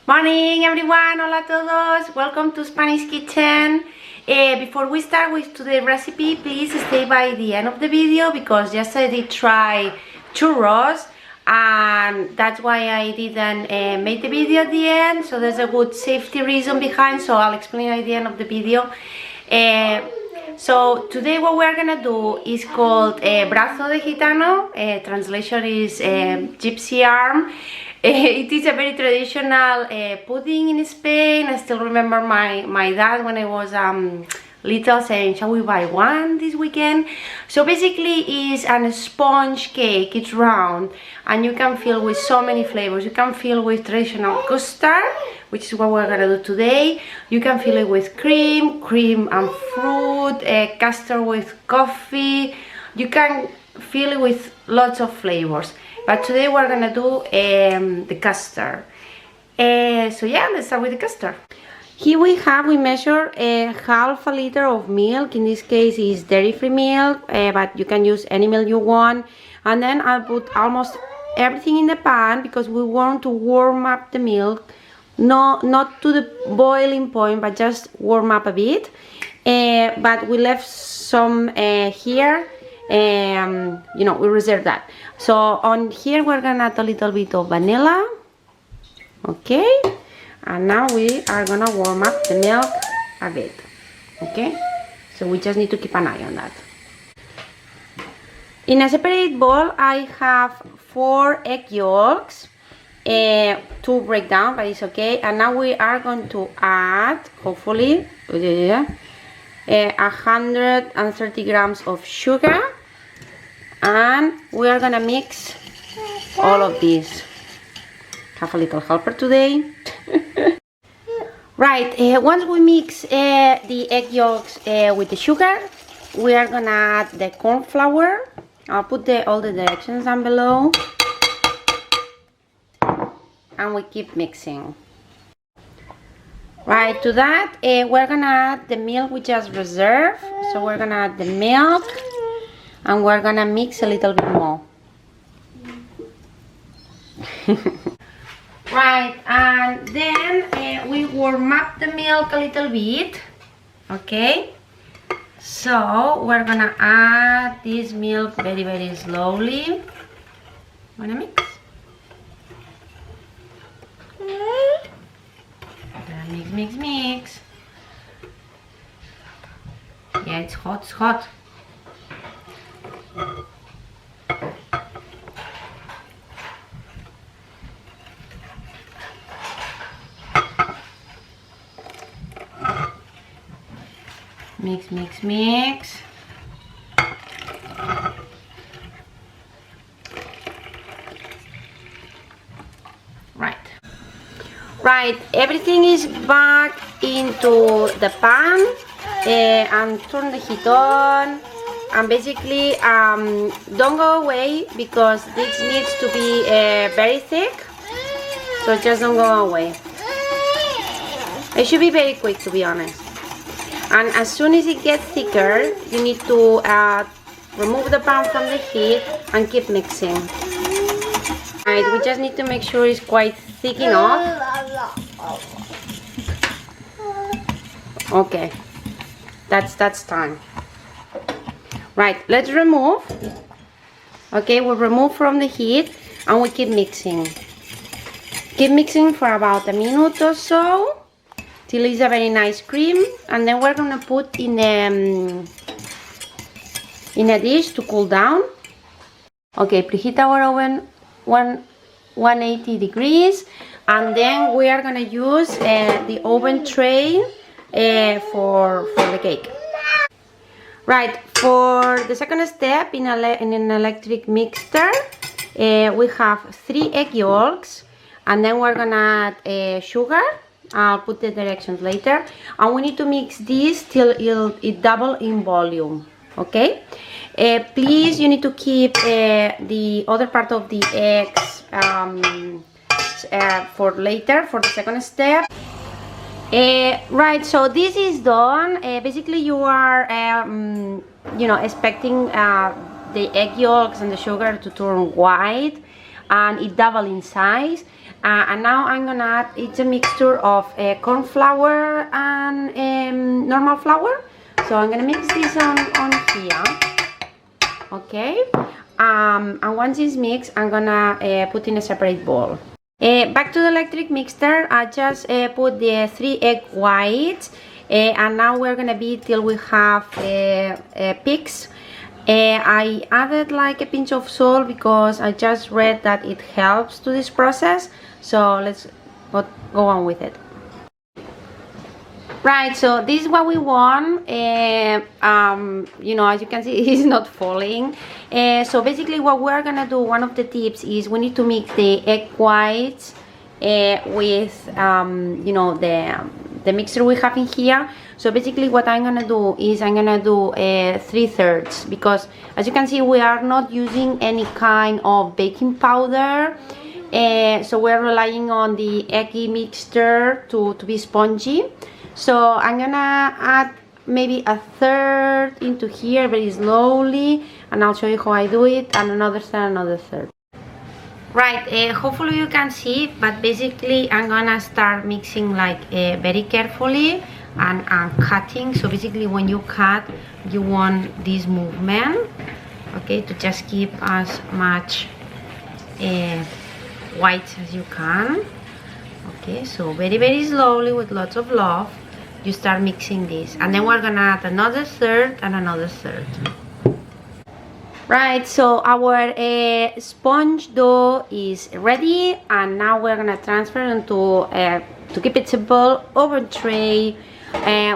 Morning everyone, hola a todos, welcome to Spanish Kitchen. Before we start with today's recipe, please stay by the end of the video because yesterday I did try churros and that's why I didn't make the video at the end, so there's a good safety reason behind, so I'll explain at the end of the video. So today what we're gonna do is called Brazo de gitano, translation is gypsy arm. It is a very traditional pudding in Spain. I still remember my dad when I was little saying, shall we buy one this weekend? So basically it's a sponge cake, it's round and you can fill with so many flavors. You can fill with traditional custard, which is what we're gonna do today. You can fill it with cream and fruit, custard with coffee. You can fill it with lots of flavors. But today we're gonna do the custard. So yeah, let's start with the custard. Here we measure half a liter of milk. In this case is dairy-free milk, but you can use any milk you want. And then I'll put almost everything in the pan because we want to warm up the milk. No, not to the boiling point, but just warm up a bit. But we left some here. You know, we reserve that. So on here we're gonna add a little bit of vanilla. Okay, and now we are gonna warm up the milk a bit. Okay, so we just need to keep an eye on that. In a separate bowl I have 4 egg yolks, 2 break down, but it's okay. And now we are going to add, hopefully, 130 grams of sugar, and we are gonna mix all of this. Have a little helper today. Right, once we mix the egg yolks with the sugar, we are gonna add the corn flour. I'll put all the directions down below, and we keep mixing. Right, to that we're gonna add the milk we just reserved. So we're gonna add the milk and we're gonna mix a little bit more. Right, and then we warm up the milk a little bit. Okay, so we're gonna add this milk very slowly. Wanna mix? Mix. Yeah, it's hot, Mix. Right, everything is back into the pan and turn the heat on, and basically don't go away because this needs to be very thick, so just don't go away. It should be very quick, to be honest. And as soon as it gets thicker, you need to remove the pan from the heat and keep mixing. Right, we just need to make sure it's quite thick enough. Okay, that's time. Right, let's remove. Okay, we remove from the heat and we keep mixing. Keep mixing for about a minute or so till it's a very nice cream, and then we're gonna put in a dish to cool down. Okay, preheat our oven 180 degrees, and then we are gonna use the oven tray for the cake. Right, for the second step in an electric mixer, we have 3 egg yolks, and then we're gonna add sugar. I'll put the directions later, and we need to mix this till it double in volume. Okay, please, you need to keep the other part of the eggs for later, for the second step. Right, so this is done. Basically you are expecting the egg yolks and the sugar to turn white and it double in size. And now I'm gonna add, it's a mixture of corn flour and normal flour. So I'm gonna mix this on here. Okay, and once it's mixed, I'm gonna put in a separate bowl. Back to the electric mixer. I just put the 3 egg whites, and now we're gonna beat till we have peaks. I added like a pinch of salt because I just read that it helps to this process. So let's go on with it. Right, so this is what we want. You know, as you can see, it's not falling. So basically what we're gonna do, one of the tips is we need to mix the egg whites with you know, the mixture we have in here. So basically what I'm gonna do is I'm gonna do 3/3, because as you can see we are not using any kind of baking powder. So we're relying on the eggy mixture to be spongy. So I'm gonna add maybe 1/3 into here very slowly, and I'll show you how I do it, and another third. Right, hopefully you can see, but basically I'm gonna start mixing like very carefully and cutting. So basically when you cut, you want this movement, okay, to just keep as much white as you can. Okay, so very slowly with lots of love you start mixing this, and then we're gonna add another third and another third. Right, so our sponge dough is ready, and now we're gonna transfer into to keep it simple, oven tray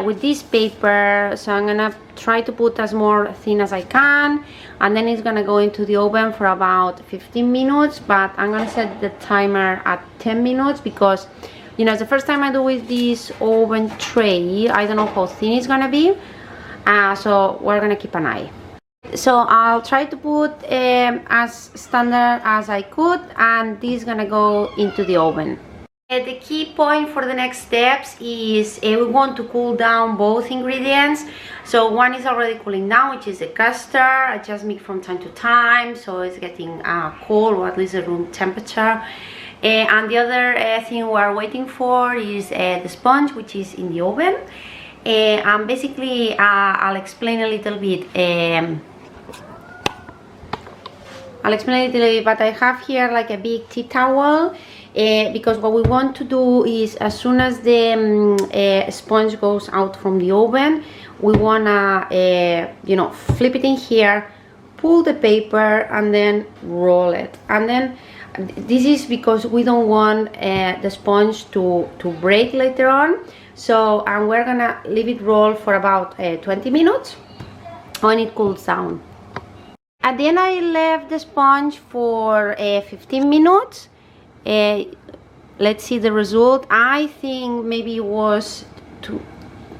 with this paper. So I'm gonna try to put as more thin as I can, and then it's gonna go into the oven for about 15 minutes, but I'm gonna set the timer at 10 minutes because, you know, it's the first time I do with this oven tray. I don't know how thin it's gonna be, so we're gonna keep an eye. So I'll try to put as standard as I could, and this is gonna go into the oven. The key point for the next steps is we want to cool down both ingredients. So one is already cooling down, which is the custard. I just mix from time to time, so it's getting cold, or at least the room temperature. And the other thing we're waiting for is the sponge, which is in the oven. And basically I'll explain a little bit. But I have here like a big tea towel, because what we want to do is, as soon as the sponge goes out from the oven, we wanna you know, flip it in here, pull the paper, and then roll it. And then this is because we don't want the sponge to break later on. So we're gonna leave it roll for about 20 minutes when it cools down. At the end, I left the sponge for 15 minutes. Let's see the result. I think maybe it was too,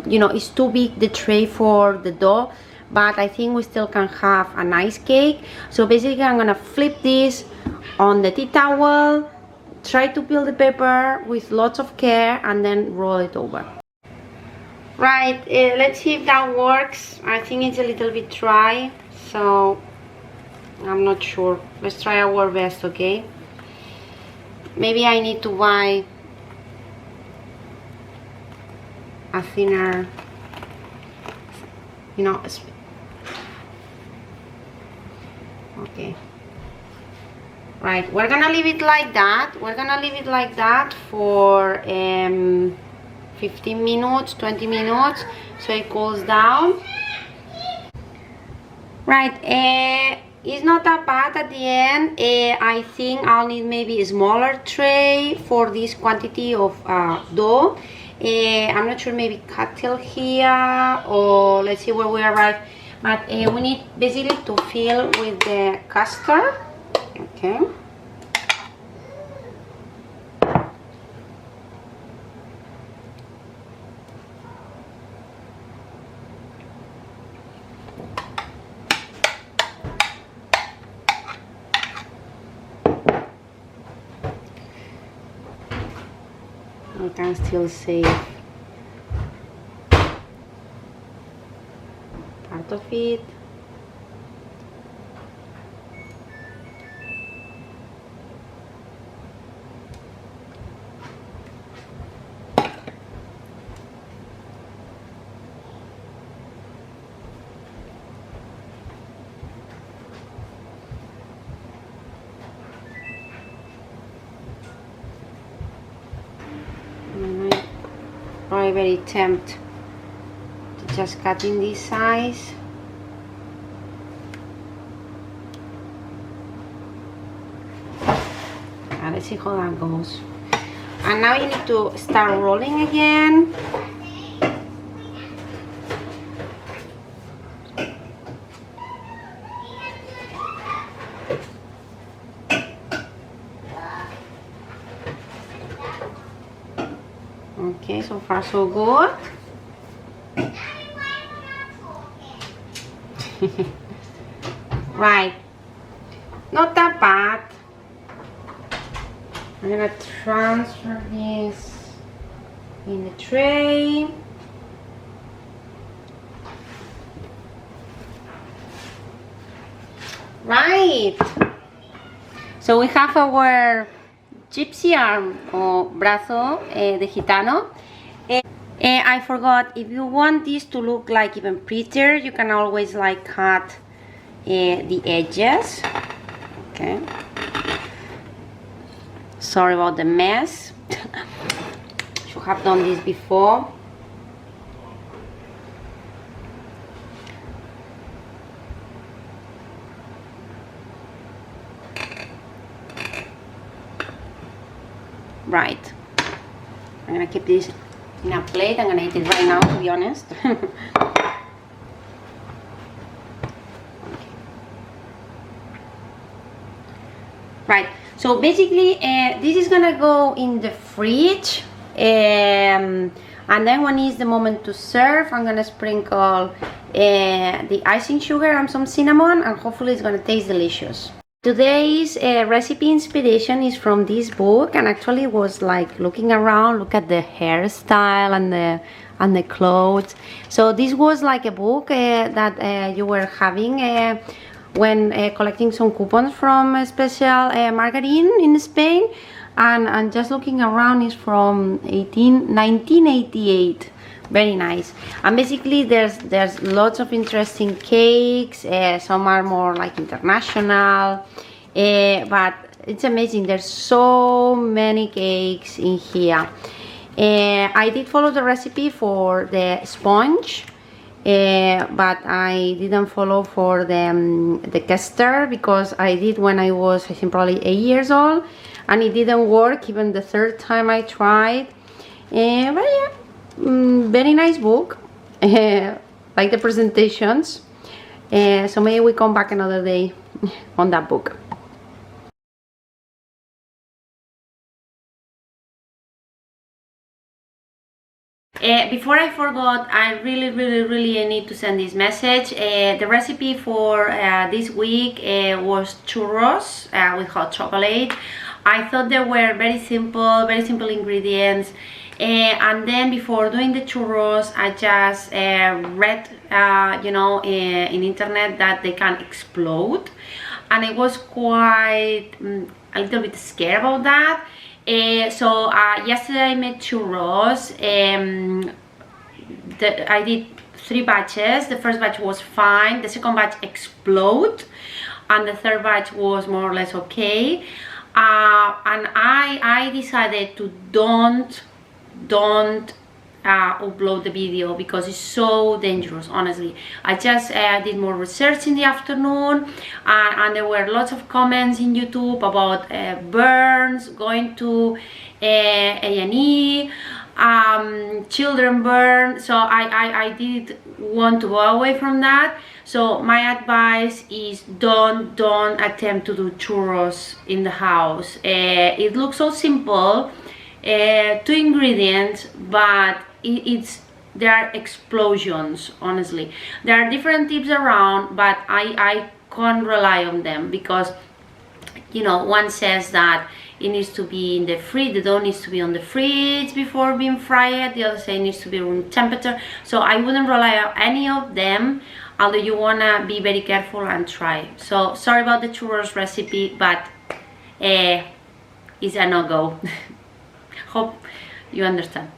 you know, it's too big, the tray for the dough, but I think we still can have a nice cake. So basically I'm gonna flip this on the tea towel, try to peel the paper with lots of care, and then roll it over. Right, let's see if that works. I think it's a little bit dry, so I'm not sure. Let's try our best, okay? Maybe I need to buy a thinner, you know, okay. Right, we're gonna leave it like that. We're gonna leave it like that for 15 minutes, 20 minutes, so it cools down. Right, it's not that bad at the end. I think I'll need maybe a smaller tray for this quantity of dough. I'm not sure, maybe cut till here, or let's see where we arrive. But we need basically to fill with the custard. Okay. I can still save part of it. probably very tempted to just cut in this size. Let's see how that goes. And now you need to start rolling again. Okay, so far so good. Right, not that bad. I'm gonna transfer this in the tray. Right, so we have our gypsy arm or brazo de gitano. I forgot, if you want this to look like even prettier, you can always like cut the edges. Okay, sorry about the mess. Should have done this before. Right, I'm gonna keep this in a plate. I'm gonna eat it right now, to be honest. Right, so basically this is gonna go in the fridge, and then when it's the moment to serve, I'm gonna sprinkle the icing sugar and some cinnamon, and hopefully it's gonna taste delicious. Today's recipe inspiration is from this book, and actually was like looking around, look at the hairstyle and the clothes. So this was like a book that you were having when collecting some coupons from a special margarine in Spain, and just looking around is from 1988. Very nice. And basically there's lots of interesting cakes. Some are more like international, but it's amazing. There's so many cakes in here. I did follow the recipe for the sponge, but I didn't follow for the custard, because I did when I was, I think, probably 8 years old, and it didn't work even the third time I tried. But yeah, very nice book. Like the presentations. So maybe we come back another day on that book. Before I forgot, I really need to send this message. The recipe for this week was churros with hot chocolate. I thought they were very simple ingredients. And then before doing the churros, I just read, you know, in internet that they can explode, and I was quite a little bit scared about that. So yesterday I made churros. I did 3 batches. The first batch was fine, the second batch exploded, and the third batch was more or less okay. And I decided to don't upload the video because it's so dangerous, honestly. I just did more research in the afternoon, and there were lots of comments in YouTube about burns, going to A&E, children burn. So I did want to go away from that. So my advice is don't attempt to do churros in the house. It looks so simple, 2 ingredients, but there are explosions, honestly. There are different tips around, but I can't rely on them, because, you know, one says that it needs to be in the fridge, the dough needs to be on the fridge before being fried, the other say it needs to be room temperature. So I wouldn't rely on any of them, although you wanna be very careful and try. So sorry about the churros recipe, but it's a no-go. Hope you understand.